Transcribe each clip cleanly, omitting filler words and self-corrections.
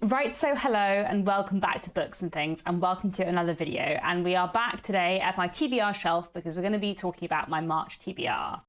Right, so hello and welcome back to Books and Things, and welcome to another video. And we are back today at my TBR shelf because we're going to be talking about my March TBR.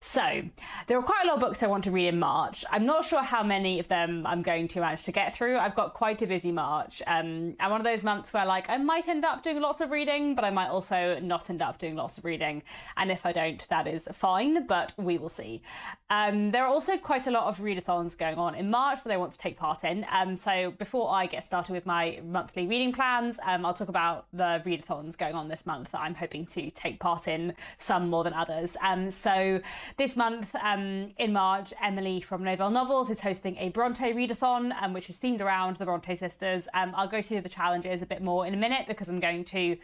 So, there are quite a lot of books I want to read in March. I'm not sure how many of them I'm going to manage to get through. I've got quite a busy March. I'm one of those months where I might end up doing lots of reading, but I might also not end up doing lots of reading. And if I don't, that is fine, but we will see. There are also quite a lot of readathons going on in March that I want to take part in. So before I get started with my monthly reading plans, I'll talk about the readathons going on this month that I'm hoping to take part in, some more than others. So this month, in March, Emily from Novel Novels is hosting a Brontë readathon, which is themed around the Brontë sisters. I'll go through the challenges a bit more in a minute because I'm going to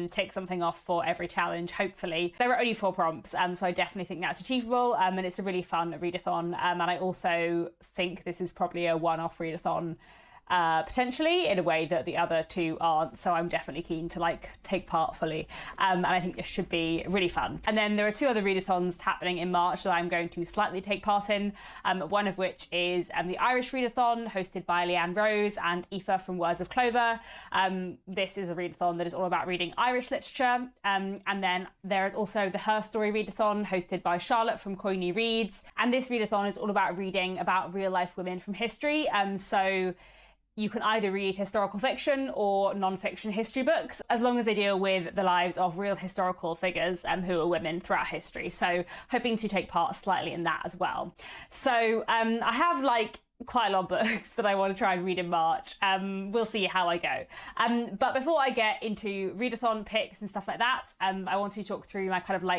take something off for every challenge, hopefully. There are only 4 prompts, so I definitely think that's achievable, and it's a really fun readathon, and I also think this is probably a one-off readathon, potentially, in a way that the other 2 aren't, so I'm definitely keen to take part fully, and I think this should be really fun. And then there are 2 other readathons happening in March that I'm going to slightly take part in, one of which is the Irish readathon hosted by Leanne Rose and Aoife from Words of Clover. This is a readathon that is all about reading Irish literature, and then there is also the Her Story readathon hosted by Charlotte from Coyne Reads, and this readathon is all about reading about real life women from history, so you can either read historical fiction or non-fiction history books, as long as they deal with the lives of real historical figures who are women throughout history. So hoping to take part slightly in that as well. So I have quite a lot of books that I want to try and read in March. We'll see how I go. But before I get into readathon picks and stuff like that, I want to talk through my kind of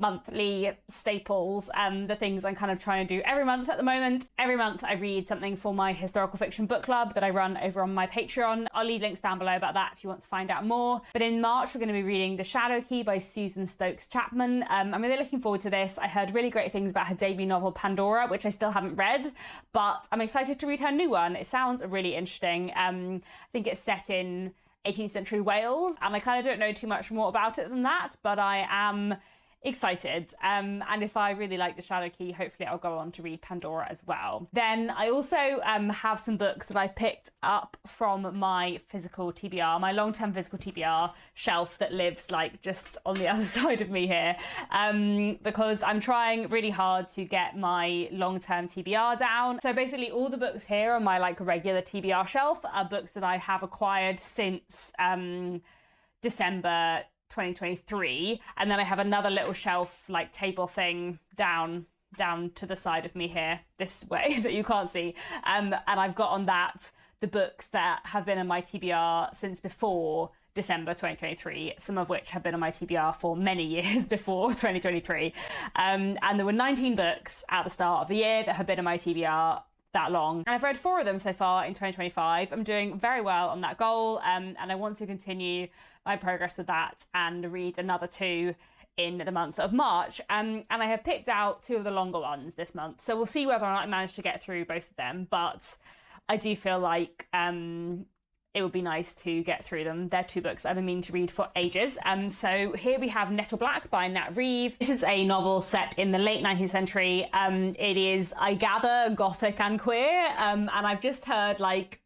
monthly staples, the things I'm kind of trying to do every month at the moment. Every month I read something for my historical fiction book club that I run over on my Patreon. I'll leave links down below about that if you want to find out more. But in March we're going to be reading The Shadow Key by Susan Stokes Chapman. I'm really looking forward to this. I heard really great things about her debut novel Pandora, which I still haven't read, but I'm excited to read her new one. It sounds really interesting. I think it's set in 18th century Wales, and I kind of don't know too much more about it than that, but I am excited, and if I really like The Shadow Key, hopefully I'll go on to read Pandora as well. Then I also have some books that I've picked up from my physical TBR, my long-term physical TBR shelf that lives just on the other side of me here, because I'm trying really hard to get my long-term TBR down. So basically all the books here on my regular TBR shelf are books that I have acquired since December 2023, and then I have another little shelf table thing down to the side of me here this way that you can't see, and I've got on that the books that have been on my TBR since before December 2023, some of which have been on my TBR for many years before 2023, and there were 19 books at the start of the year that have been on my TBR that long, and I've read 4 of them so far in 2025. I'm doing very well on that goal, and I want to continue my progress with that and read another 2 in the month of March, and I have picked out 2 of the longer ones this month, so we'll see whether or not I manage to get through both of them, but I do feel like it would be nice to get through them. They're 2 books I've been meaning to read for ages. So here we have Nettle Black by Nat Reeve. This is a novel set in the late 19th century. It is, I gather, gothic and queer, and I've just heard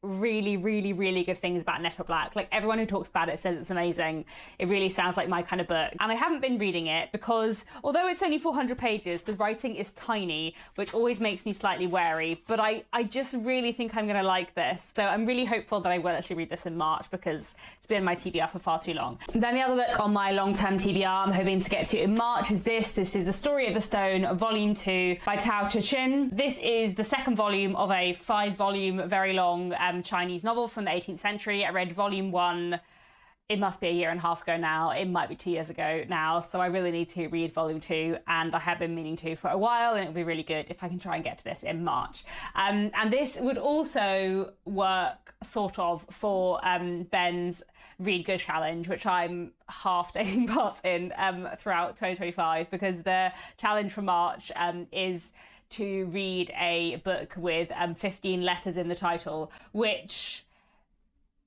really, really, really good things about Nettle Black. Everyone who talks about it says it's amazing. It really sounds like my kind of book, and I haven't been reading it because although it's only 400 pages, the writing is tiny, which always makes me slightly wary, but I just really think I'm gonna like this. So I'm really hopeful that I will actually read this in March because it's been my TBR for far too long. Then the other book on my long-term TBR I'm hoping to get to in March is this. This is The Story of the Stone, Volume 2 by Tao Te-Ching. This is the 2nd volume of a 5-volume, very long Chinese novel from the 18th century. I read Volume 1, it must be a year and a half ago now, it might be 2 years ago now, so I really need to read Volume 2, and I have been meaning to for a while, and it would be really good if I can try and get to this in March. And this would also work sort of for Ben's Read Good challenge, which I'm half taking part in throughout 2025, because the challenge for March is to read a book with 15 letters in the title, which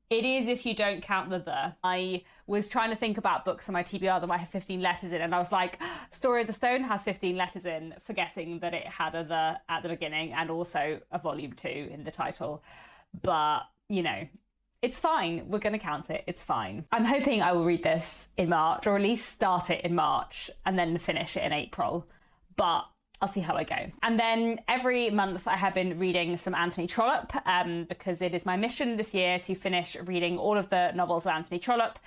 it is if you don't count the. I was trying to think about books on my TBR that might have 15 letters in, and I was like, Story of the Stone has 15 letters in, forgetting that it had other at the beginning and also a volume 2 in the title. But, you know, it's fine. We're going to count it. It's fine. I'm hoping I will read this in March, or at least start it in March and then finish it in April. But I'll see how I go. And then every month I have been reading some Anthony Trollope, because it is my mission this year to finish reading all of the novels of Anthony Trollope.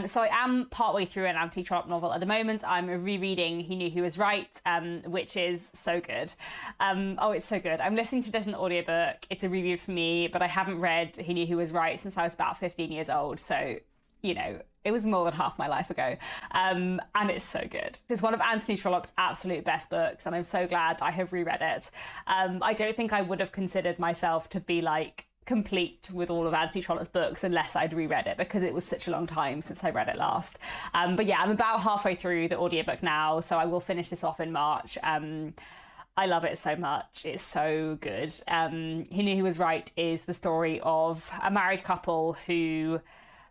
So I am partway through an Anthony Trollope novel at the moment. I'm rereading He Knew Who Was Right, which is so good. Oh, it's so good. I'm listening to this in audiobook. It's a review for me, but I haven't read He Knew Who Was Right since I was about 15 years old. So, you know, it was more than half my life ago, and it's so good. It's one of Anthony Trollope's absolute best books, and I'm so glad I have reread it. I don't think I would have considered myself to be like complete with all of Anthony Trollope's books unless I'd reread it, because it was such a long time since I read it last. But yeah, I'm about halfway through the audiobook now, so I will finish this off in March. I love it so much. It's so good. He Knew Who Was Right is the story of a married couple who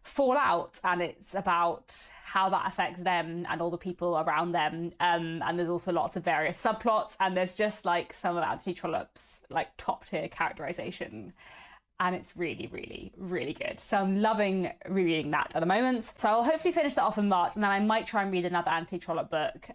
fall out, and it's about how that affects them and all the people around them, and there's also lots of various subplots, and there's just like some of Anthony Trollope's like top tier characterization, and it's really, really, really good. So I'm loving rereading that at the moment. So I'll hopefully finish that off in March, and then I might try and read another Anthony Trollope book,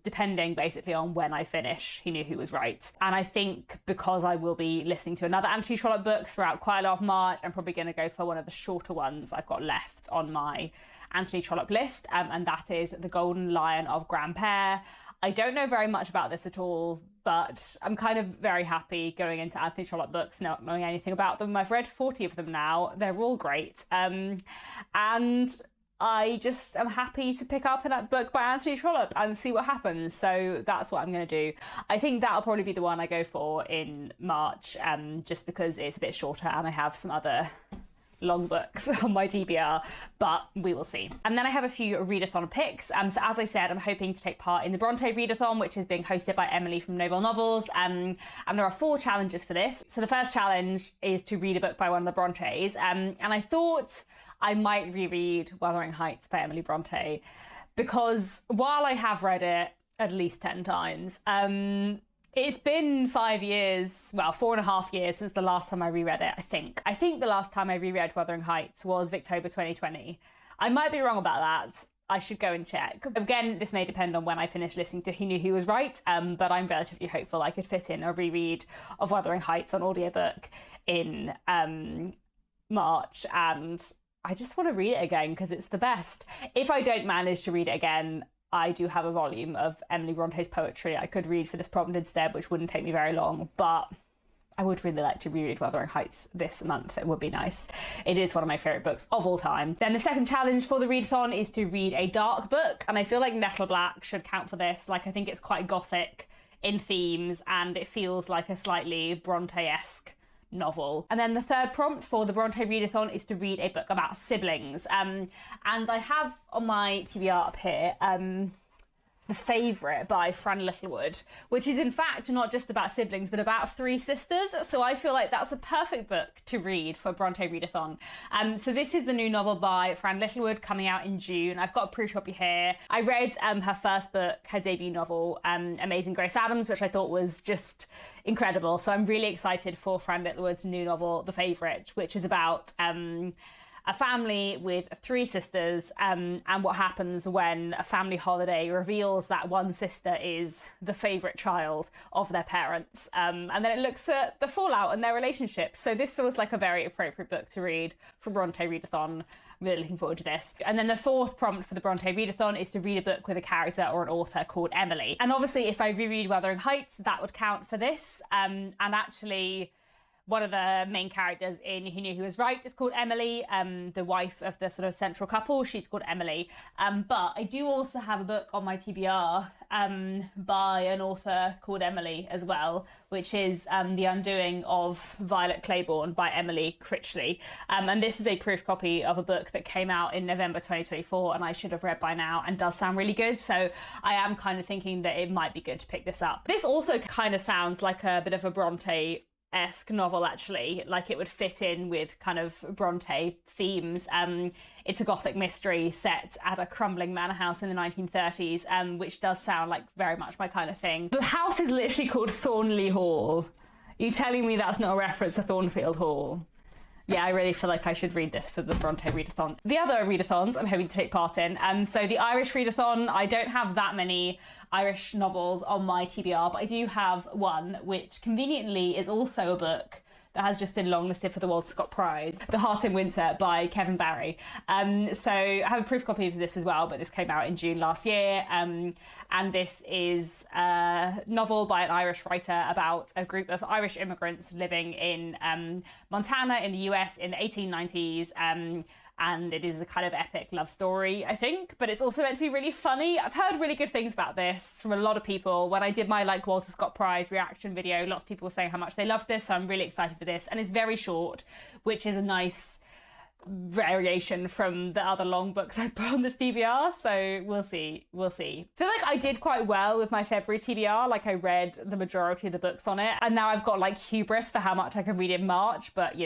depending basically on when I finish He Knew Who Was Right. And I think because I will be listening to another Anthony Trollope book throughout quite a lot of March, I'm probably going to go for one of the shorter ones I've got left on my Anthony Trollope list, and that is The Golden Lion of Grandpère. I don't know very much about this at all, but I'm kind of very happy going into Anthony Trollope books, not knowing anything about them. I've read 40 of them now. They're all great. And I just am happy to pick up that book by Anthony Trollope and see what happens. So that's what I'm going to do. I think that'll probably be the one I go for in March, just because it's a bit shorter and I have some other long books on my TBR, but we will see. And then I have a few readathon picks. So as I said, I'm hoping to take part in the Brontë Readathon, which is being hosted by Emily from Noble Novels. And there are 4 challenges for this. So the first challenge is to read a book by one of the Brontës. And I thought I might reread Wuthering Heights by Emily Brontë, because while I have read it at least 10 times, it's been 5 years, well, 4.5 years since the last time I reread it, I think. I think the last time I reread Wuthering Heights was Victober 2020. I might be wrong about that. I should go and check. Again, this may depend on when I finish listening to He Knew Who Was Right, but I'm relatively hopeful I could fit in a reread of Wuthering Heights on audiobook in March, and I just want to read it again because it's the best. If I don't manage to read it again, I do have a volume of Emily Bronte's poetry I could read for this prompt instead, which wouldn't take me very long, but I would really like to reread Wuthering Heights this month. It would be nice. It is one of my favourite books of all time. Then the second challenge for the readathon is to read a dark book, and I feel like Nettle Black should count for this. Like, I think it's quite gothic in themes, and it feels like a slightly Brontë-esque novel. And then the third prompt for the Brontë Readathon is to read a book about siblings. And I have on my TBR up here The Favourite by Fran Littlewood, which is in fact not just about siblings, but about 3 sisters. So I feel like that's a perfect book to read for Brontë Readathon. So this is the new novel by Fran Littlewood coming out in June. I've got a proof copy here. I read her first book, her debut novel, Amazing Grace Adams, which I thought was just incredible. So I'm really excited for Fran Littlewood's new novel, The Favourite, which is about a family with 3 sisters, and what happens when a family holiday reveals that one sister is the favourite child of their parents. And then it looks at the fallout and their relationship. So this feels like a very appropriate book to read for Brontë Readathon. Really looking forward to this. And then the fourth prompt for the Brontë Readathon is to read a book with a character or an author called Emily. And obviously if I reread Wuthering Heights, that would count for this. And actually, one of the main characters in He Knew Who Was Right is called Emily, the wife of the sort of central couple. She's called Emily. But I do also have a book on my TBR by an author called Emily as well, which is The Undoing of Violet Claiborne by Emily Critchley. And this is a proof copy of a book that came out in November 2024 and I should have read by now, and does sound really good. So I am kind of thinking that it might be good to pick this up. This also kind of sounds like a bit of a Brontë esque novel, actually. Like, it would fit in with kind of Brontë themes. It's a gothic mystery set at a crumbling manor house in the 1930s, which does sound like very much my kind of thing. The house is literally called Thornley Hall. Are you telling me that's not a reference to Thornfield Hall? Yeah, I really feel like I should read this for the Brontë Readathon. The other Readathons I'm hoping to take part in. So the Irish Readathon, I don't have that many Irish novels on my TBR, but I do have one, which conveniently is also a book that has just been longlisted for the Walter Scott Prize, The Heart in Winter by Kevin Barry. So I have a proof copy of this as well, but this came out in June last year. And this is a novel by an Irish writer about a group of Irish immigrants living in Montana in the US in the 1890s. And it is a kind of epic love story, I think, but it's also meant to be really funny. I've heard really good things about this from a lot of people. When I did my Walter Scott Prize reaction video, lots of people were saying how much they loved this, so I'm really excited for this. And it's very short, which is a nice variation from the other long books I put on this TBR, so we'll see. I feel like I did quite well with my February TBR, like I read the majority of the books on it, and now I've got hubris for how much I can read in March, but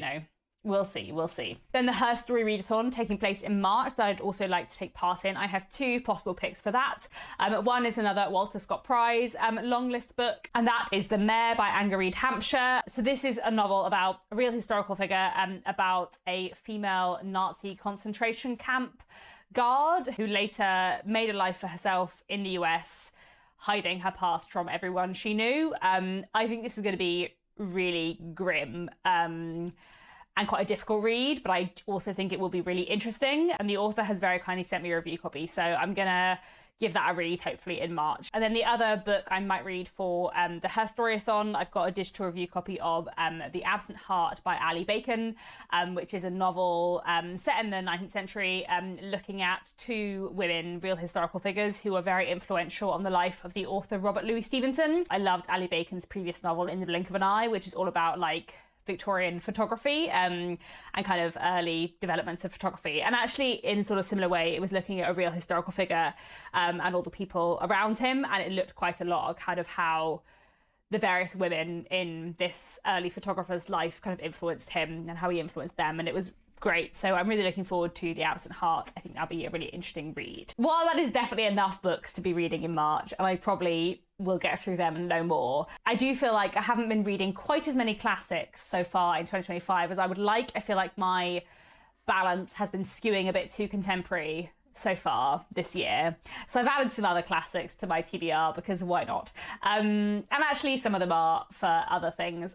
we'll see. Then the Her Story Readathon taking place in March that I'd also like to take part in. I have two possible picks for that. One is another Walter Scott Prize long list book, and that is The Mayor by Anger Reed Hampshire. So this is a novel about a real historical figure, about a female Nazi concentration camp guard who later made a life for herself in the US, hiding her past from everyone she knew. I think this is going to be really grim. And quite a difficult read, but I also think it will be really interesting. And the author has very kindly sent me a review copy, so I'm gonna give that a read, hopefully in March. And then the other book I might read for the Her Storyathon, I've got a digital review copy of The Absent Heart by Ali Bacon, which is a novel set in the 19th century, looking at two women, real historical figures, who are very influential on the life of the author Robert Louis Stevenson. I loved Ali Bacon's previous novel, In the Blink of an Eye, which is all about Victorian photography and kind of early developments of photography. And actually, in sort of similar way, it was looking at a real historical figure and all the people around him. And it looked quite a lot of kind of how the various women in this early photographer's life kind of influenced him and how he influenced them. And it was great. So I'm really looking forward to The Absent Heart. I think that'll be a really interesting read. While that is definitely enough books to be reading in March, and I probably will get through them and no more, I do feel like I haven't been reading quite as many classics so far in 2025 as I would like. I feel like my balance has been skewing a bit too contemporary so far this year. So I've added some other classics to my TBR because why not? And actually some of them are for other things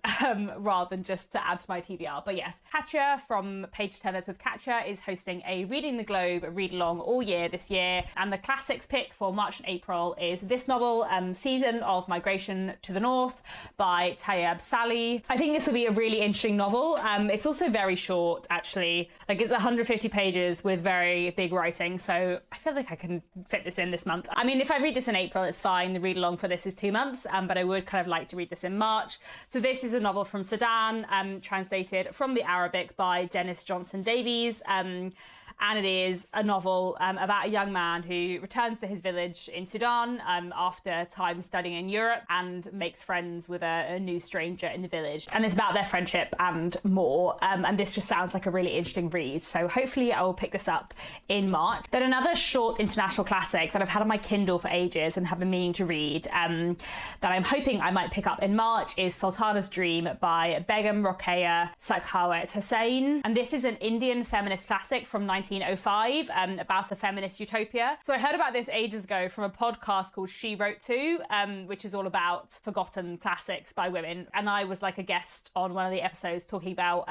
rather than just to add to my TBR. But yes, Katja from Page Turners with Katja is hosting a Reading the Globe read-along all year this year. And the classics pick for March and April is this novel, Season of Migration to the North by Tayeb Sally. I think this will be a really interesting novel. It's also very short, actually. It's 150 pages with very big writing. So I feel like I can fit this in this month. I mean, if I read this in April, it's fine. The read along for this is 2 months, but I would kind of like to read this in March. So this is a novel from Sudan, translated from the Arabic by Dennis Johnson Davies. And it is a novel about a young man who returns to his village in Sudan after time studying in Europe and makes friends with a new stranger in the village. And it's about their friendship and more. And this just sounds like a really interesting read. So hopefully I will pick this up in March. Then another short international classic that I've had on my Kindle for ages and have been meaning to read that I'm hoping I might pick up in March is Sultana's Dream by Begum Rokeya Sakhawat Hussain. And this is an Indian feminist classic from 1905 about a feminist utopia. So I heard about this ages ago from a podcast called She Wrote To, which is all about forgotten classics by women. And I was like a guest on one of the episodes talking about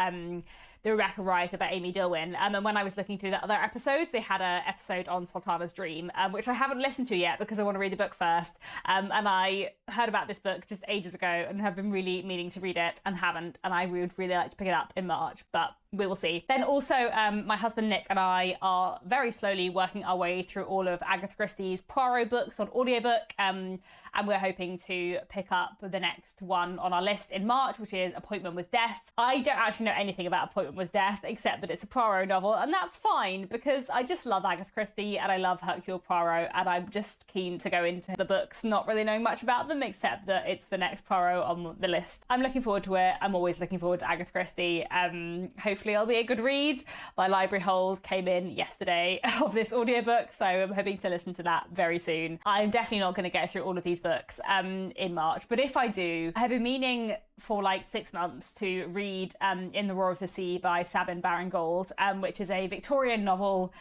the Rebecca Wright about Amy Dilwyn. And when I was looking through the other episodes, they had an episode on Sultana's Dream, which I haven't listened to yet because I want to read the book first. And I heard about this book just ages ago and have been really meaning to read it and haven't. And I would really like to pick it up in March, but we will see. Then also, my husband Nick and I are very slowly working our way through all of Agatha Christie's Poirot books on audiobook. And and we're hoping to pick up the next one on our list in March, which is Appointment with Death. I don't actually know anything about Appointment with Death except that it's a Poirot novel, and that's fine because I just love Agatha Christie and I love Hercule Poirot, and I'm just keen to go into the books not really knowing much about them except that it's the next Poirot on the list. I'm looking forward to it. I'm always looking forward to Agatha Christie. Hopefully it'll be a good read. My library hold came in yesterday of this audiobook, so I'm hoping to listen to that very soon. I'm definitely not going to get through all of these books in March, but if I do, I have been meaning for like 6 months to read In the Roar of the Sea by Sabine Baring-Gould, which is a Victorian novel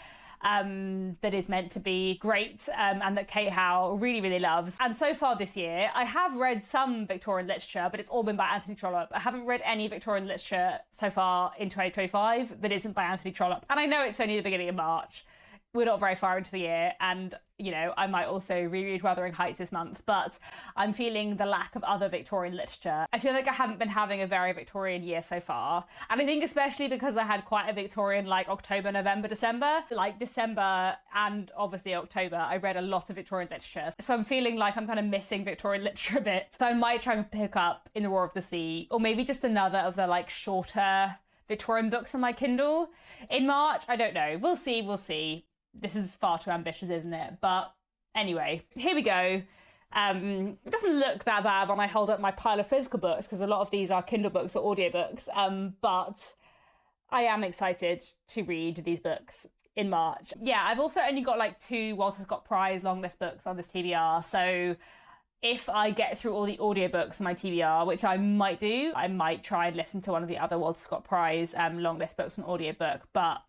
that is meant to be great and that Kate Howe really, really loves. And so far this year, I have read some Victorian literature, but it's all been by Anthony Trollope. I haven't read any Victorian literature so far in 2025 that isn't by Anthony Trollope. And I know it's only the beginning of March. We're not very far into the year, and you know, I might also reread Wuthering Heights this month, but I'm feeling the lack of other Victorian literature. I feel like I haven't been having a very Victorian year so far, and I think especially because I had quite a Victorian like October, November, December. Like December and obviously October, I read a lot of Victorian literature, so I'm feeling like I'm kind of missing Victorian literature a bit. So I might try and pick up In the Roar of the Sea, or maybe just another of the like shorter Victorian books on my Kindle in March. I don't know. We'll see. We'll see. This is far too ambitious, isn't it? But anyway, here we go. It doesn't look that bad when I hold up my pile of physical books because a lot of these are Kindle books or audiobooks. But I am excited to read these books in March. Yeah, I've also only got like 2 Walter Scott Prize longlist books on this TBR. So if I get through all the audiobooks on my TBR, which I might do, I might try and listen to one of the other Walter Scott Prize longlist books on audiobook. But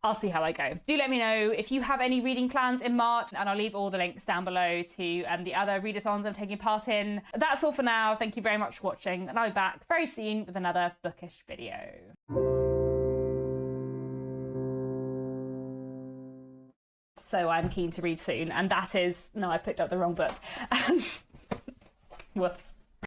I'll see how I go. Do let me know if you have any reading plans in March, and I'll leave all the links down below to the other readathons I'm taking part in. That's all for now. Thank you very much for watching, and I'll be back very soon with another bookish video. So I'm keen to read soon, and that is... No, I picked up the wrong book. Whoops.